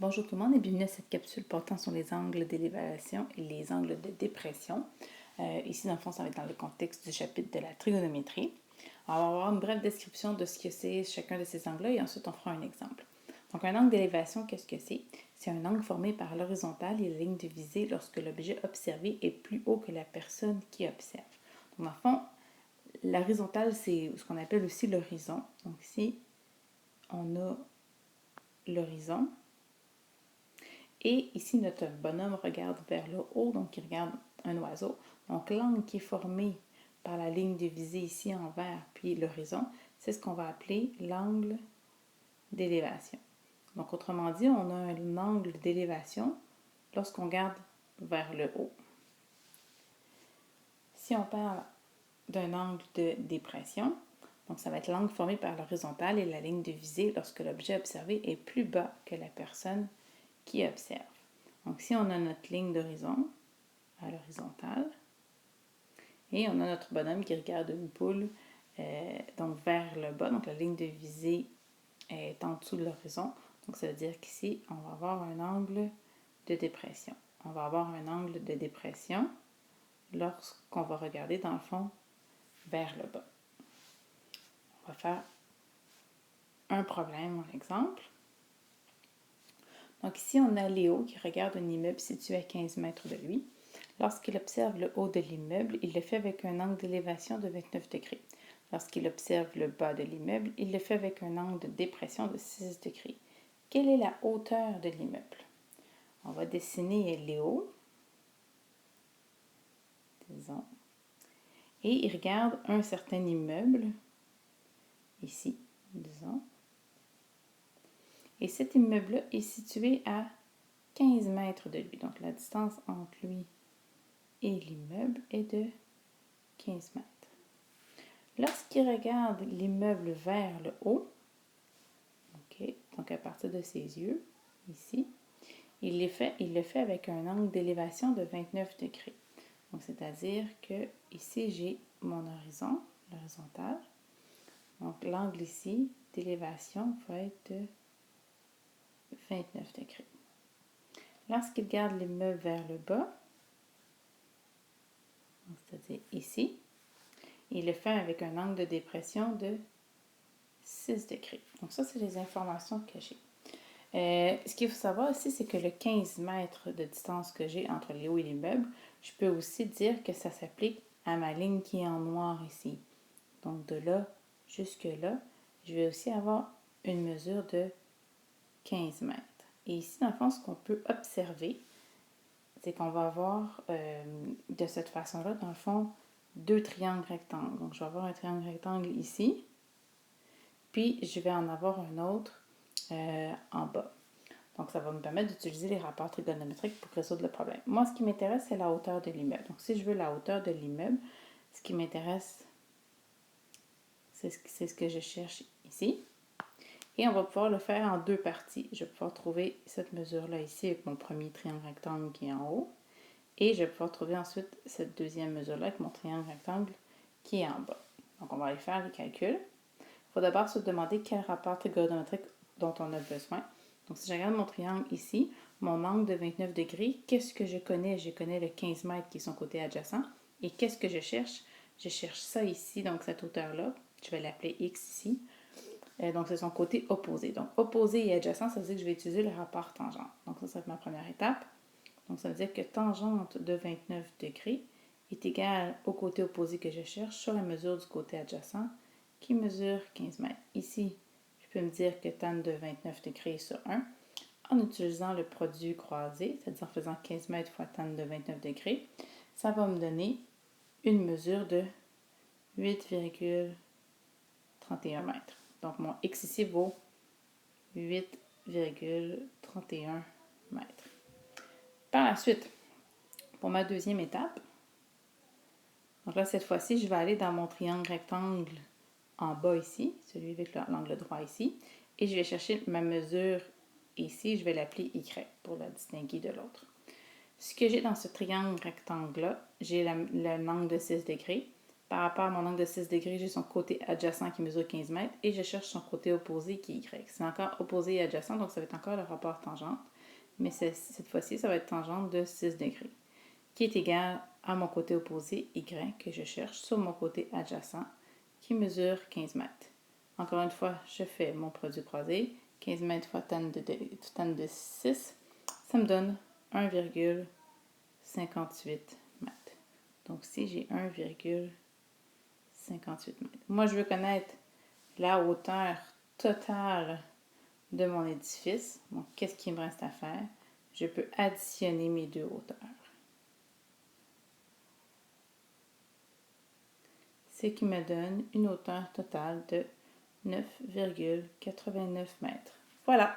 Bonjour tout le monde et bienvenue à cette capsule portant sur les angles d'élévation et les angles de dépression. Ici, dans le fond, ça va être dans le contexte du chapitre de la trigonométrie. On va avoir une brève description de ce que c'est chacun de ces angles-là et ensuite on fera un exemple. Donc, un angle d'élévation, qu'est-ce que c'est? C'est un angle formé par l'horizontale et la ligne de visée lorsque l'objet observé est plus haut que la personne qui observe. Donc, dans le fond, l'horizontale, c'est ce qu'on appelle aussi l'horizon. Donc, ici, on a l'horizon. Et ici, notre bonhomme regarde vers le haut, donc il regarde un oiseau. Donc l'angle qui est formé par la ligne de visée ici en vert, puis l'horizon, c'est ce qu'on va appeler l'angle d'élévation. Donc autrement dit, on a un angle d'élévation lorsqu'on regarde vers le haut. Si on parle d'un angle de dépression, donc ça va être l'angle formé par l'horizontale et la ligne de visée lorsque l'objet observé est plus bas que la personne qui observe. Donc, si on a notre ligne d'horizon à l'horizontale et on a notre bonhomme qui regarde une poule donc vers le bas, donc la ligne de visée est en dessous de l'horizon. Donc, ça veut dire qu'ici, on va avoir un angle de dépression. On va avoir un angle de dépression lorsqu'on va regarder dans le fond vers le bas. On va faire un problème, un exemple. Donc ici, on a Léo qui regarde un immeuble situé à 15 mètres de lui. Lorsqu'il observe le haut de l'immeuble, il le fait avec un angle d'élévation de 29 degrés. Lorsqu'il observe le bas de l'immeuble, il le fait avec un angle de dépression de 6 degrés. Quelle est la hauteur de l'immeuble? On va dessiner Léo, disons, et il regarde un certain immeuble, ici, disons. Et cet immeuble-là est situé à 15 mètres de lui. Donc la distance entre lui et l'immeuble est de 15 mètres. Lorsqu'il regarde l'immeuble vers le haut, donc à partir de ses yeux, ici, il le fait avec un angle d'élévation de 29 degrés. Donc, c'est-à-dire que ici, j'ai mon horizon, l'horizontale. Donc, l'angle ici d'élévation va être de 29 degrés. Lorsqu'il regarde l'immeuble vers le bas, c'est-à-dire ici, il le fait avec un angle de dépression de 6 degrés. Donc ça, c'est les informations que j'ai. Ce qu'il faut savoir aussi, c'est que le 15 mètres de distance que j'ai entre Léo et l'immeuble, je peux aussi dire que ça s'applique à ma ligne qui est en noir ici. Donc de là jusque là, je vais aussi avoir une mesure de 15 mètres. Et ici, dans le fond, ce qu'on peut observer, c'est qu'on va avoir de cette façon-là, dans le fond, deux triangles rectangles. Donc je vais avoir un triangle rectangle ici, puis je vais en avoir un autre en bas. Donc, ça va me permettre d'utiliser les rapports trigonométriques pour résoudre le problème. Moi, ce qui m'intéresse, c'est la hauteur de l'immeuble. Donc, si je veux la hauteur de l'immeuble, ce qui m'intéresse, c'est ce que je cherche ici. Et on va pouvoir le faire en deux parties. Je vais pouvoir trouver cette mesure-là ici avec mon premier triangle rectangle qui est en haut. Et je vais pouvoir trouver ensuite cette deuxième mesure-là avec mon triangle rectangle qui est en bas. Donc, on va aller faire les calculs. Il faut d'abord se demander quel rapport trigonométrique dont on a besoin. Donc, si je regarde mon triangle ici, mon angle de 29 degrés, qu'est-ce que je connais? Je connais le 15 mètres qui est son côté adjacent. Et qu'est-ce que je cherche? Je cherche ça ici, donc cette hauteur-là. Je vais l'appeler X ici. Donc, c'est son côté opposé. Donc, opposé et adjacent, ça veut dire que je vais utiliser le rapport tangente. Donc, ça va être ma première étape. Donc, ça veut dire que tangente de 29 degrés est égale au côté opposé que je cherche sur la mesure du côté adjacent qui mesure 15 mètres. Ici, je peux me dire que tan de 29 degrés sur 1 en utilisant le produit croisé, c'est-à-dire en faisant 15 mètres fois tan de 29 degrés, ça va me donner une mesure de 8,31 mètres. Donc, mon x ici vaut 8,31 mètres. Par la suite, pour ma deuxième étape, donc là, cette fois-ci, je vais aller dans mon triangle rectangle en bas ici, celui avec l'angle droit ici, et je vais chercher ma mesure ici, je vais l'appeler Y pour la distinguer de l'autre. Ce que j'ai dans ce triangle rectangle-là, j'ai l'angle de 6 degrés, par rapport à mon angle de 6 degrés, j'ai son côté adjacent qui mesure 15 mètres et je cherche son côté opposé qui est Y. C'est encore opposé et adjacent, donc ça va être encore le rapport tangente. Mais cette fois-ci, ça va être tangente de 6 degrés, qui est égal à mon côté opposé Y que je cherche sur mon côté adjacent qui mesure 15 mètres. Encore une fois, je fais mon produit croisé. 15 mètres fois tan de 6, ça me donne 1,58 mètres. Donc ici, j'ai 1,58 mètres. Moi, je veux connaître la hauteur totale de mon édifice. Donc, qu'est-ce qu'il me reste à faire? Je peux additionner mes deux hauteurs. Ce qui me donne une hauteur totale de 9,89 mètres. Voilà!